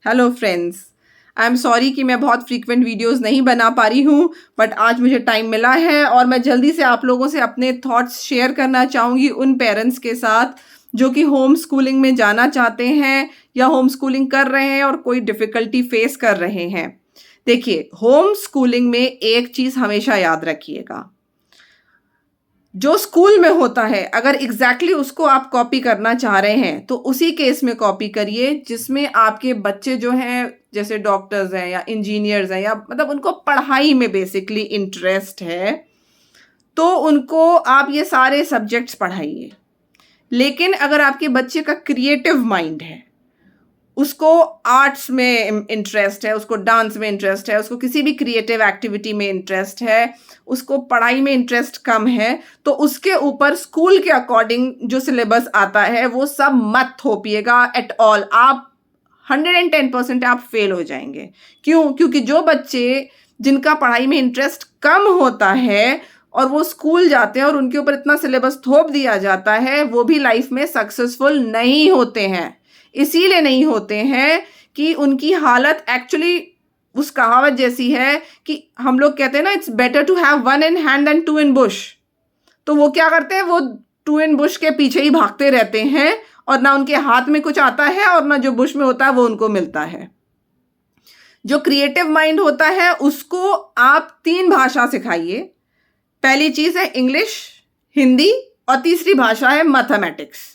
Hello friends. I am sorry कि मैं बहुत फ्रीक्वेंट वीडियोस नहीं बना पा रही हूँ, बट आज मुझे टाइम मिला है और मैं जल्दी से आप लोगों से अपने थॉट्स शेयर करना चाहूँगी उन पेरेंट्स के साथ जो कि होम स्कूलिंग में जाना चाहते हैं या होम स्कूलिंग कर रहे हैं और कोई डिफ़िकल्टी फेस कर रहे हैं। देखिए, होम स्कूलिंग में एक चीज़ हमेशा याद रखिएगा, जो स्कूल में होता है अगर एग्जैक्टली उसको आप कॉपी करना चाह रहे हैं तो उसी केस में कॉपी करिए जिसमें आपके बच्चे जो हैं जैसे डॉक्टर्स हैं या इंजीनियर्स हैं या मतलब उनको पढ़ाई में बेसिकली इंटरेस्ट है, तो उनको आप ये सारे सब्जेक्ट्स पढ़ाइए। लेकिन अगर आपके बच्चे का क्रिएटिव माइंड है, उसको आर्ट्स में इंटरेस्ट है, उसको डांस में इंटरेस्ट है, उसको किसी भी क्रिएटिव एक्टिविटी में इंटरेस्ट है, उसको पढ़ाई में इंटरेस्ट कम है, तो उसके ऊपर स्कूल के अकॉर्डिंग जो सिलेबस आता है वो सब मत थोपिएगा एट ऑल। आप 110% आप फेल हो जाएंगे। क्यों? क्योंकि जो बच्चे जिनका पढ़ाई में इंटरेस्ट कम होता है और वो स्कूल जाते हैं और उनके ऊपर इतना सिलेबस थोप दिया जाता है, वो भी लाइफ में सक्सेसफुल नहीं होते हैं। इसीलिए नहीं होते हैं कि उनकी हालत एक्चुअली उस कहावत जैसी है कि हम लोग कहते हैं ना, it's better to have one in hand than two in bush. तो वो क्या करते हैं, वो टू इन बुश के पीछे ही भागते रहते हैं और ना उनके हाथ में कुछ आता है और ना जो बुश में होता है वो उनको मिलता है। जो क्रिएटिव माइंड होता है उसको आप 3 भाषा सिखाइए। पहली चीज है इंग्लिश, हिंदी और तीसरी भाषा है मैथमेटिक्स।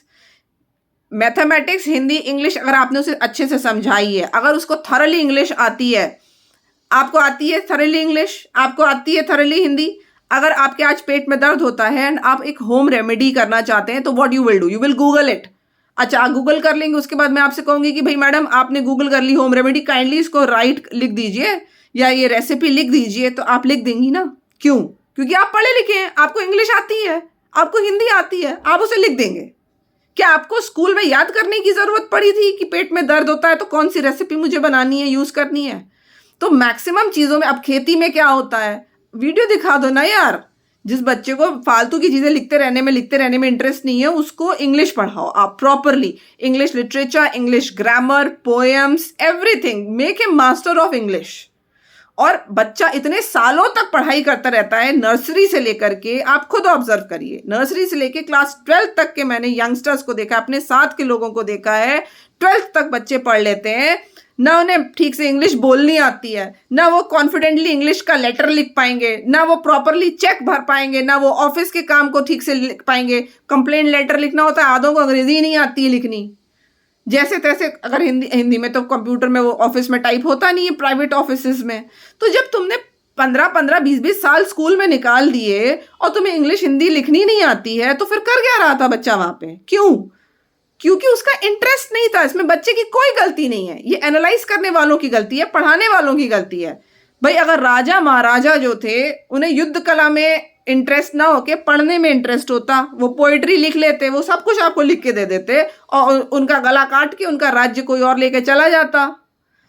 मैथमेटिक्स, हिंदी, इंग्लिश अगर आपने उसे अच्छे से समझाई है, अगर उसको थरली इंग्लिश आती है, आपको आती है थरली इंग्लिश, आपको आती है थरली हिंदी, अगर आपके आज पेट में दर्द होता है एंड आप एक होम रेमेडी करना चाहते हैं तो what you will do, you will Google it. अच्छा, आप गूगल कर लेंगे, उसके बाद मैं आपसे कहूंगी कि भाई मैडम आपने गूगल कर ली होम रेमेडी, काइंडली इसको राइट लिख दीजिए या ये रेसिपी लिख दीजिए, तो आप लिख देंगी ना। क्यों? क्योंकि आप पढ़े लिखे हैं, आपको इंग्लिश आती है, आपको हिंदी आती है, आप उसे लिख देंगे। क्या आपको स्कूल में याद करने की जरूरत पड़ी थी कि पेट में दर्द होता है तो कौन सी रेसिपी मुझे बनानी है, यूज करनी है? तो मैक्सिमम चीजों में, अब खेती में क्या होता है, वीडियो दिखा दो ना यार। जिस बच्चे को फालतू की चीजें लिखते रहने में इंटरेस्ट नहीं है, उसको इंग्लिश पढ़ाओ आप properly. English literature, English grammar, poems, everything, make a master of English. और बच्चा इतने सालों तक पढ़ाई करता रहता है, नर्सरी से लेकर के, आप खुद ऑब्जर्व करिए, नर्सरी से लेकर क्लास 12 तक के मैंने यंगस्टर्स को देखा, अपने साथ के लोगों को देखा है, 12th तक बच्चे पढ़ लेते हैं, ना उन्हें ठीक से इंग्लिश बोलनी आती है, ना वो कॉन्फिडेंटली इंग्लिश का लेटर लिख पाएंगे, ना वो प्रॉपरली चेक भर पाएंगे, ना वो ऑफिस के काम को ठीक से लिख पाएंगे। कंप्लेंट लेटर लिखना होता है, आधों को अंग्रेजी नहीं आती है लिखनी। जैसे तैसे, अगर हिंदी में तो कंप्यूटर में वो ऑफिस में टाइप होता नहीं है, प्राइवेट ऑफिस में। तो जब तुमने 15-15, 20-20 साल स्कूल में निकाल दिए और तुम्हें इंग्लिश हिंदी लिखनी नहीं आती है, तो फिर कर क्या रहा था बच्चा वहां पे? क्यों? क्योंकि उसका इंटरेस्ट नहीं था। इसमें बच्चे की कोई गलती नहीं है, ये एनालाइज करने वालों की गलती है, पढ़ाने वालों की गलती है। भाई अगर राजा महाराजा जो थे उन्हें युद्ध कला में इंटरेस्ट ना होके पढ़ने में इंटरेस्ट होता, वो पोइट्री लिख लेते, वो सब कुछ आपको लिख के दे देते और उनका गला काट के उनका राज्य कोई और लेके चला जाता।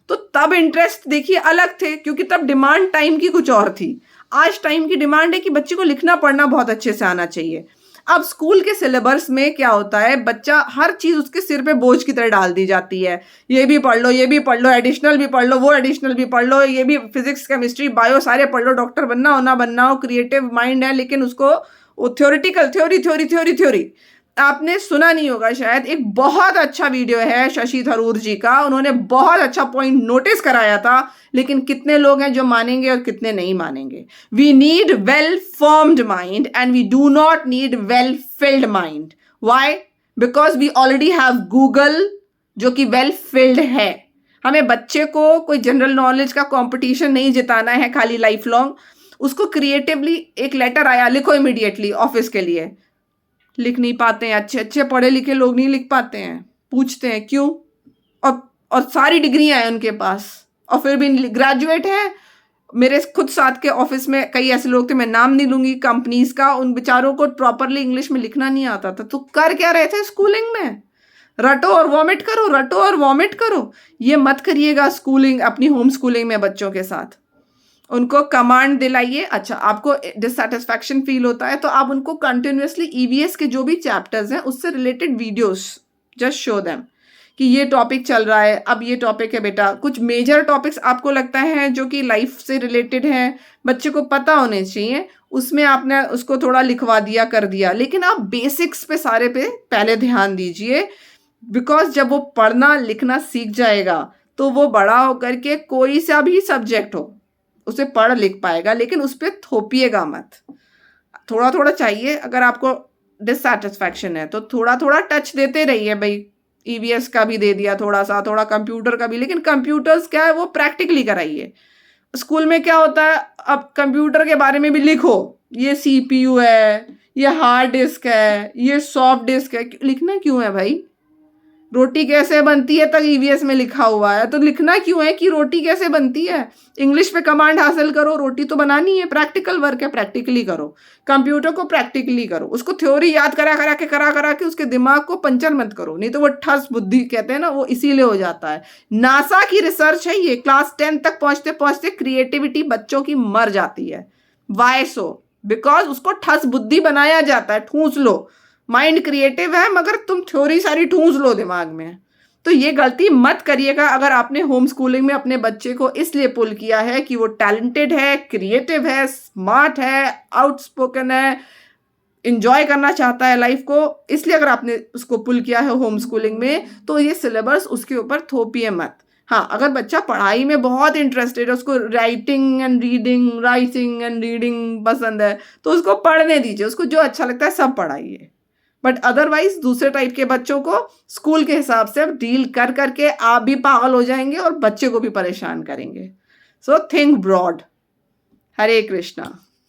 तो तब इंटरेस्ट देखिए अलग थे, क्योंकि तब डिमांड टाइम की कुछ और थी। आज टाइम की डिमांड है कि बच्चे को लिखना पढ़ना बहुत अच्छे से आना चाहिए। अब स्कूल के सिलेबस में क्या होता है, बच्चा हर चीज उसके सिर पे बोझ की तरह डाल दी जाती है। ये भी पढ़ लो, ये भी पढ़ लो, एडिशनल भी पढ़ लो, वो एडिशनल भी पढ़ लो, ये भी फिजिक्स केमिस्ट्री बायो सारे पढ़ लो, डॉक्टर बनना हो ना बनना हो, क्रिएटिव माइंड है लेकिन उसको वो थ्योरिटिकल थ्योरी। आपने सुना नहीं होगा शायद, एक बहुत अच्छा वीडियो है शशि थरूर जी का, उन्होंने बहुत अच्छा पॉइंट नोटिस कराया था, लेकिन कितने लोग हैं जो मानेंगे और कितने नहीं मानेंगे। We need well formed mind and we do not need well filled mind. Why? Because we already have Google जो कि वेल फिल्ड है। हमें बच्चे को कोई जनरल नॉलेज का कंपटीशन नहीं जिताना है खाली लाइफ लॉन्ग। उसको क्रिएटिवली एक लेटर आया, लिखो इमीडिएटली ऑफिस के लिए, लिख नहीं पाते हैं। अच्छे अच्छे पढ़े लिखे लोग नहीं लिख पाते हैं, पूछते हैं क्यों, और सारी डिग्रियां हैं उनके पास और फिर भी ग्रेजुएट है। मेरे खुद साथ के ऑफिस में कई ऐसे लोग थे, मैं नाम नहीं लूंगी कंपनीज का, उन बेचारों को प्रॉपरली इंग्लिश में लिखना नहीं आता था। तो कर क्या रहे थे स्कूलिंग में? रटो और वॉमिट करो, रटो और वॉमिट करो। ये मत करिएगा स्कूलिंग, अपनी होम स्कूलिंग में बच्चों के साथ। उनको कमांड दिलाइए। अच्छा, आपको डिससेटिस्फैक्शन फील होता है तो आप उनको कंटिन्यूअसली ईवीएस के जो भी चैप्टर्स हैं उससे related videos just show them. कि ये टॉपिक चल रहा है, अब ये टॉपिक है बेटा। कुछ मेजर टॉपिक्स आपको लगता है जो कि लाइफ से रिलेटेड हैं, बच्चे को पता होने चाहिए, उसमें आपने उसको थोड़ा लिखवा दिया, कर दिया, लेकिन आप बेसिक्स पे सारे पे पहले ध्यान दीजिए। बिकॉज जब वो पढ़ना लिखना सीख जाएगा तो वो बड़ा होकर के कोई सा भी सब्जेक्ट हो उसे पढ़ लिख पाएगा, लेकिन उस पर थोपिएगा मत। थोड़ा थोड़ा चाहिए, अगर आपको डिससेटिस्फैक्शन है तो थोड़ा थोड़ा टच देते रहिए भाई। ईवीएस का भी दे दिया थोड़ा सा, थोड़ा कंप्यूटर का भी, लेकिन कंप्यूटर्स क्या है वो प्रैक्टिकली कराइए। स्कूल में क्या होता है, अब कंप्यूटर के बारे में भी लिखो, ये सीपीयू है, ये हार्ड डिस्क है, ये सॉफ्ट डिस्क है। लिखना क्यों है भाई? रोटी कैसे बनती है तक ईवीएस में लिखा हुआ है, तो लिखना क्यों है कि रोटी कैसे बनती है? इंग्लिश पे कमांड हासिल करो, रोटी तो बनानी है, प्रैक्टिकल वर्क है, प्रैक्टिकली करो। कंप्यूटर को प्रैक्टिकली करो, उसको थ्योरी याद करा के उसके दिमाग को पंचर मत करो, नहीं तो वो ठस बुद्धि कहते हैं ना, वो इसीलिए हो जाता है। नासा की रिसर्च है ये, क्लास 10 तक पहुंचते पहुंचते क्रिएटिविटी बच्चों की मर जाती है। Y so? बिकॉज उसको ठस बुद्धि बनाया जाता है, ठूंस लो। माइंड क्रिएटिव है मगर तुम थ्योरी सारी ठूंस लो दिमाग में। तो ये गलती मत करिएगा अगर आपने होम स्कूलिंग में अपने बच्चे को इसलिए पुल किया है कि वो टैलेंटेड है, क्रिएटिव है, स्मार्ट है, आउटस्पोकन है, इंजॉय करना चाहता है लाइफ को, इसलिए अगर आपने उसको पुल किया है होम स्कूलिंग में, तो ये सिलेबस उसके ऊपर थोपिए मत। हाँ, अगर बच्चा पढ़ाई में बहुत इंटरेस्टेड है, उसको राइटिंग एंड रीडिंग पसंद है, तो उसको पढ़ने दीजिए, उसको जो अच्छा लगता है सब पढ़ाइए। बट अदरवाइज दूसरे टाइप के बच्चों को स्कूल के हिसाब से डील कर करके आप भी पागल हो जाएंगे और बच्चे को भी परेशान करेंगे। So think broad. Hare Krishna.